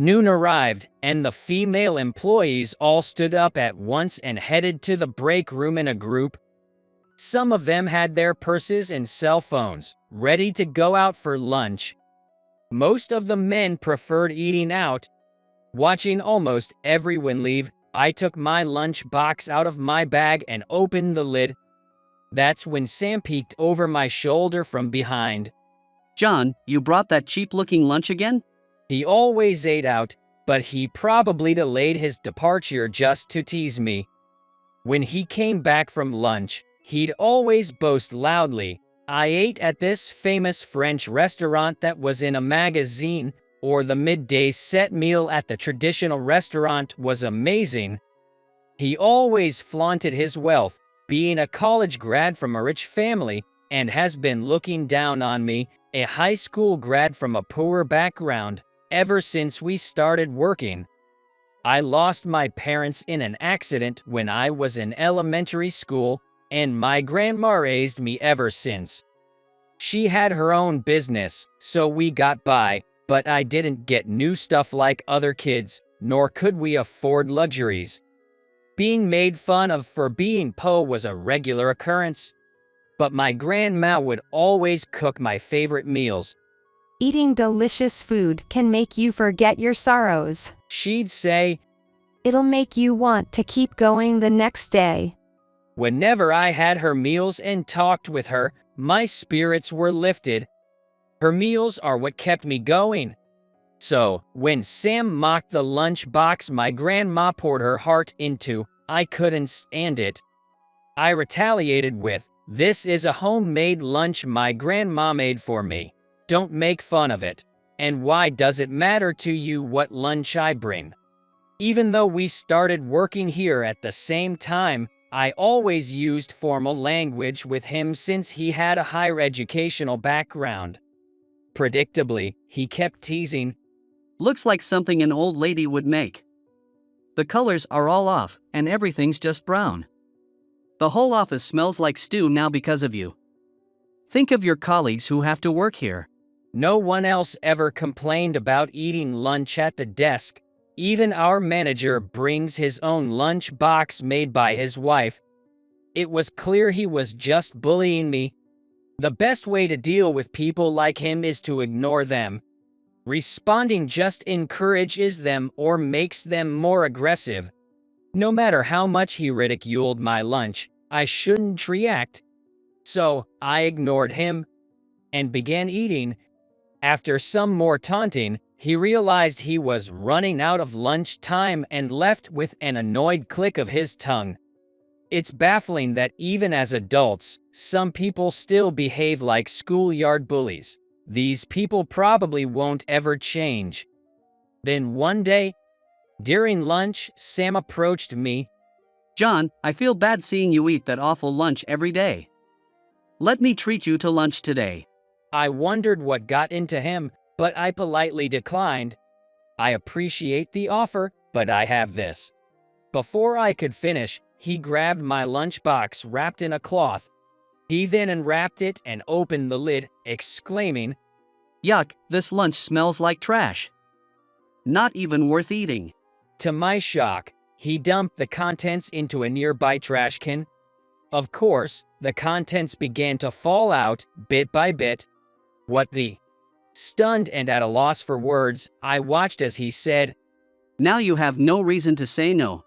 Noon arrived, and the female employees all stood up at once and headed to the break room in a group. Some of them had their purses and cell phones, ready to go out for lunch. Most of the men preferred eating out. Watching almost everyone leave, I took my lunch box out of my bag and opened the lid. That's when Sam peeked over my shoulder from behind. John, you brought that cheap-looking lunch again? He always ate out, but he probably delayed his departure just to tease me. When he came back from lunch, he'd always boast loudly, "I ate at this famous French restaurant that was in a magazine," or "the midday set meal at the traditional restaurant was amazing." He always flaunted his wealth, being a college grad from a rich family, and has been looking down on me, a high school grad from a poor background, ever since we started working. I lost my parents in an accident when I was in elementary school, and my grandma raised me ever since. She had her own business, so we got by, but I didn't get new stuff like other kids, nor could we afford luxuries. Being made fun of for being poor was a regular occurrence, but my grandma would always cook my favorite meals. Eating delicious food can make you forget your sorrows. She'd say, It'll make you want to keep going the next day. whenever I had her meals and talked with her, my spirits were lifted. Her meals are what kept me going. So, when Sam mocked the lunch box my grandma poured her heart into, I couldn't stand it. I retaliated with, "This is a homemade lunch my grandma made for me. Don't make fun of it. And why does it matter to you what lunch I bring?" Even though we started working here at the same time, I always used formal language with him since he had a higher educational background. Predictably, he kept teasing, Looks like something an old lady would make. The colors are all off, and everything's just brown. The whole office smells like stew now because of you. Think of your colleagues who have to work here. No one else ever complained about eating lunch at the desk. Even our manager brings his own lunch box made by his wife. It was clear he was just bullying me. The best way to deal with people like him is to ignore them. Responding just encourages them or makes them more aggressive. No matter how much he ridiculed my lunch, I shouldn't react. So, I ignored him and began eating. After some more taunting, he realized he was running out of lunch time and left with an annoyed click of his tongue. It's baffling that even as adults, some people still behave like schoolyard bullies. These people probably won't ever change. Then one day, during lunch, Sam approached me. John, I feel bad seeing you eat that awful lunch every day. Let me treat you to lunch today. I wondered what got into him, but I politely declined. I appreciate the offer, but I have this. Before I could finish, he grabbed my lunchbox wrapped in a cloth. He then unwrapped it and opened the lid, exclaiming, Yuck, this lunch smells like trash. Not even worth eating. To my shock, he dumped the contents into a nearby trash can. Of course, the contents began to fall out, bit by bit. What the? Stunned and at a loss for words, I watched as he said, Now you have no reason to say no.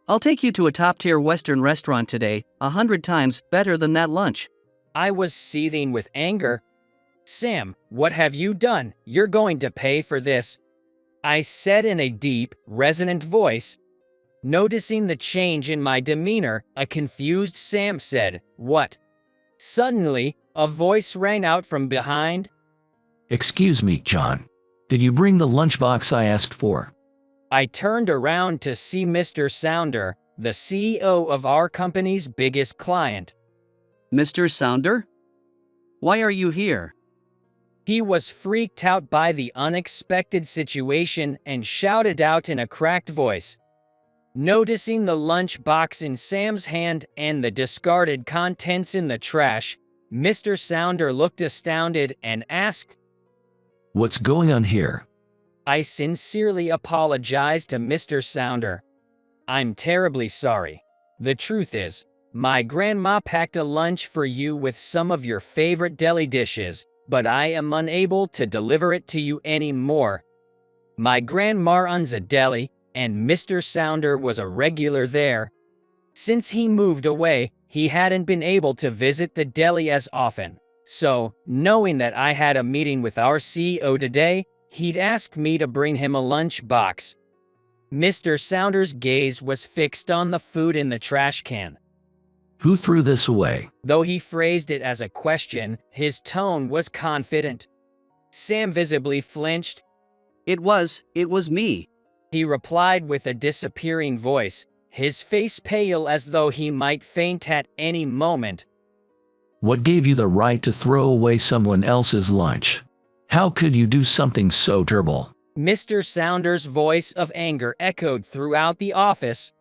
I'll take you to a top-tier Western restaurant today, 100 times better than that lunch. I was seething with anger. Sam, what have you done? You're going to pay for this. I said in a deep, resonant voice. Noticing the change in my demeanor, a confused Sam said, What? Suddenly, a voice rang out from behind. Excuse me, John. Did you bring the lunchbox I asked for? I turned around to see Mr. Sounder, the CEO of our company's biggest client. Mr. Sounder? Why are you here? He was freaked out by the unexpected situation and shouted out in a cracked voice. Noticing the lunchbox in Sam's hand and the discarded contents in the trash, Mr. Sounder looked astounded and asked, What's going on here? I sincerely apologize to Mr. Sounder. I'm terribly sorry. The truth is, my grandma packed a lunch for you with some of your favorite deli dishes, but I am unable to deliver it to you anymore. My grandma owns a deli, and Mr. Sounder was a regular there. Since he moved away, he hadn't been able to visit the deli as often. So, knowing that I had a meeting with our CEO today, he'd asked me to bring him a lunchbox. Mr. Sounder's gaze was fixed on the food in the trash can. Who threw this away? Though he phrased it as a question, his tone was confident. Sam visibly flinched. It was me. He replied with a disappearing voice, his face pale as though he might faint at any moment. What gave you the right to throw away someone else's lunch? How could you do something so terrible? Mr. Sounder's voice of anger echoed throughout the office.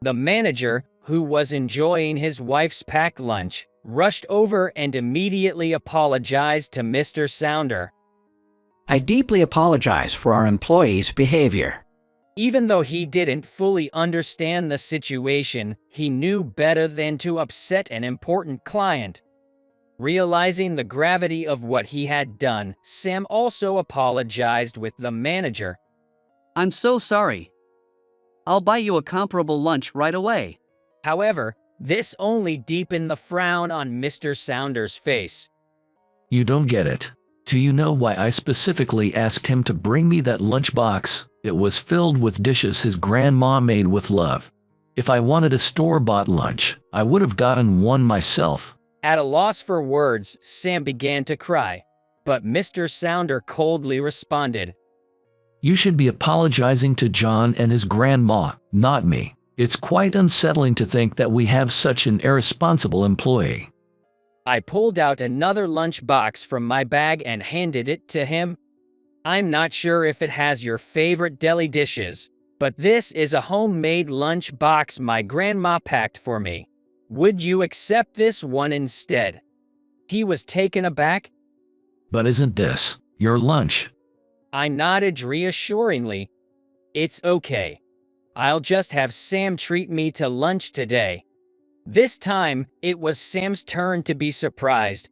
The manager, who was enjoying his wife's packed lunch, rushed over and immediately apologized to Mr. Sounder. I deeply apologize for our employees' behavior. Even though he didn't fully understand the situation, he knew better than to upset an important client. Realizing the gravity of what he had done, Sam also apologized with the manager. I'm so sorry. I'll buy you a comparable lunch right away. However, this only deepened the frown on Mr. Sounder's face. You don't get it. Do you know why I specifically asked him to bring me that lunchbox? It was filled with dishes his grandma made with love. If I wanted a store-bought lunch, I would have gotten one myself. At a loss for words, Sam began to cry. But Mr. Sounder coldly responded. You should be apologizing to John and his grandma, not me. It's quite unsettling to think that we have such an irresponsible employee. I pulled out another lunchbox from my bag and handed it to him. I'm not sure if it has your favorite deli dishes, but this is a homemade lunchbox my grandma packed for me. Would you accept this one instead? He was taken aback. But isn't this your lunch? I nodded reassuringly. It's okay. I'll just have Sam treat me to lunch today. This time, it was Sam's turn to be surprised.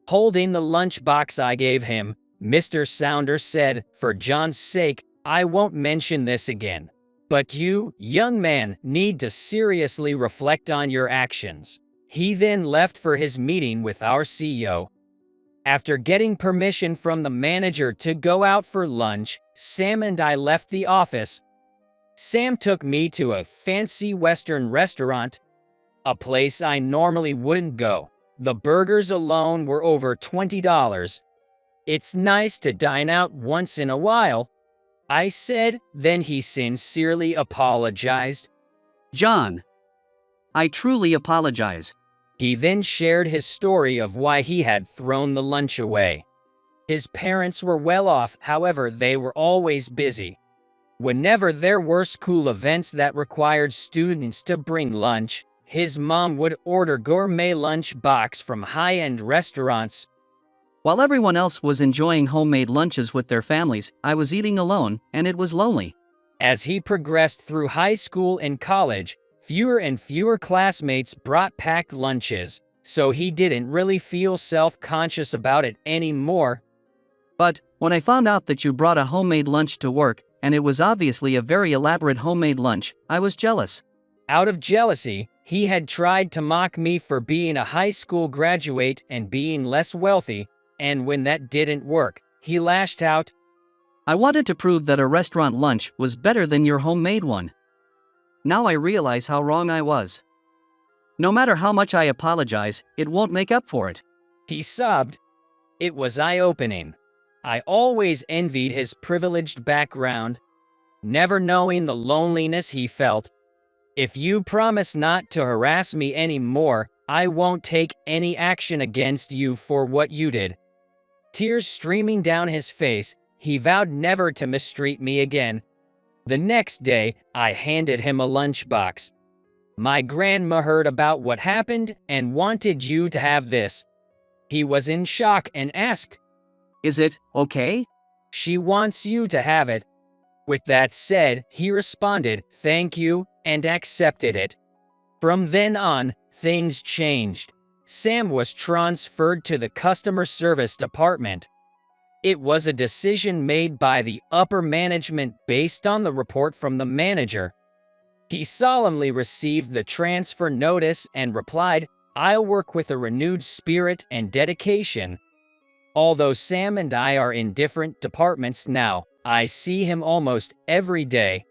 Holding the lunchbox I gave him, Mr. Sounder said, "For John's sake, I won't mention this again. But you, young man, need to seriously reflect on your actions." He then left for his meeting with our CEO. After getting permission from the manager to go out for lunch, Sam and I left the office. Sam took me to a fancy Western restaurant, a place I normally wouldn't go. The burgers alone were over $20. It's nice to dine out once in a while, I said, then he sincerely apologized. John, I truly apologize. He then shared his story of why he had thrown the lunch away. His parents were well off, however, they were always busy. Whenever there were school events that required students to bring lunch, his mom would order gourmet lunch box from high-end restaurants. While everyone else was enjoying homemade lunches with their families, I was eating alone, and it was lonely. As he progressed through high school and college, fewer and fewer classmates brought packed lunches, so he didn't really feel self-conscious about it anymore. But when I found out that you brought a homemade lunch to work, and it was obviously a very elaborate homemade lunch, I was jealous. Out of jealousy, he had tried to mock me for being a high school graduate and being less wealthy, and when that didn't work, he lashed out. I wanted to prove that a restaurant lunch was better than your homemade one. Now I realize how wrong I was. No matter how much I apologize, it won't make up for it. He sobbed. It was eye-opening. I always envied his privileged background, never knowing the loneliness he felt. If you promise not to harass me anymore, I won't take any action against you for what you did. Tears streaming down his face, he vowed never to mistreat me again. The next day, I handed him a lunchbox. My grandma heard about what happened and wanted you to have this. He was in shock and asked, Is it okay? She wants you to have it. With that said, he responded, "Thank you," and accepted it. From then on, things changed. Sam was transferred to the customer service department. It was a decision made by the upper management based on the report from the manager. He solemnly received the transfer notice and replied, "I'll work with a renewed spirit and dedication." Although Sam and I are in different departments now, I see him almost every day.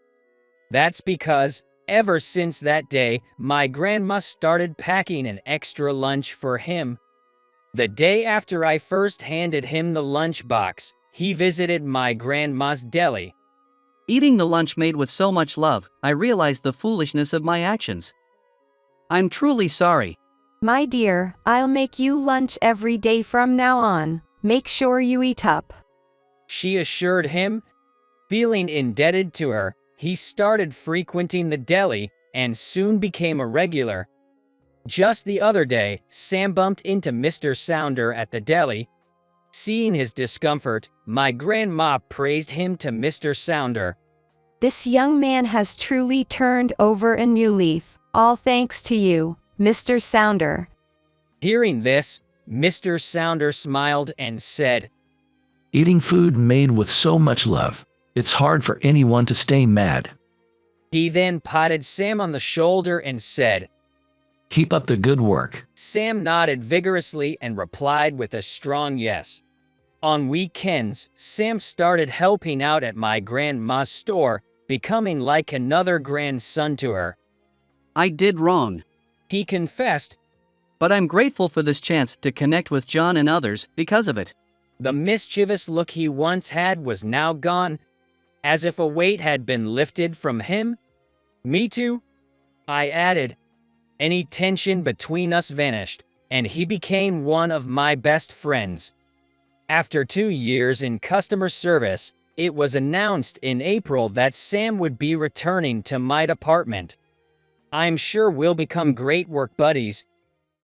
That's because, ever since that day, my grandma started packing an extra lunch for him. The day after I first handed him the lunchbox, he visited my grandma's deli. Eating the lunch made with so much love, I realized the foolishness of my actions. I'm truly sorry. My dear, I'll make you lunch every day from now on. Make sure you eat up. She assured him. Feeling indebted to her, he started frequenting the deli and soon became a regular. Just the other day, Sam bumped into Mr. Sounder at the deli. Seeing his discomfort, my grandma praised him to Mr. Sounder. This young man has truly turned over a new leaf, all thanks to you, Mr. Sounder. Hearing this, Mr. Sounder smiled and said, Eating food made with so much love, it's hard for anyone to stay mad. He then patted Sam on the shoulder and said, Keep up the good work. Sam nodded vigorously and replied with a strong yes. On weekends, Sam started helping out at my grandma's store, becoming like another grandson to her. I did wrong. He confessed, but I'm grateful for this chance to connect with John and others because of it. The mischievous look he once had was now gone, as if a weight had been lifted from him. Me too, I added. Any tension between us vanished, and he became one of my best friends. After 2 years in customer service, it was announced in April that Sam would be returning to my department. I'm sure we'll become great work buddies,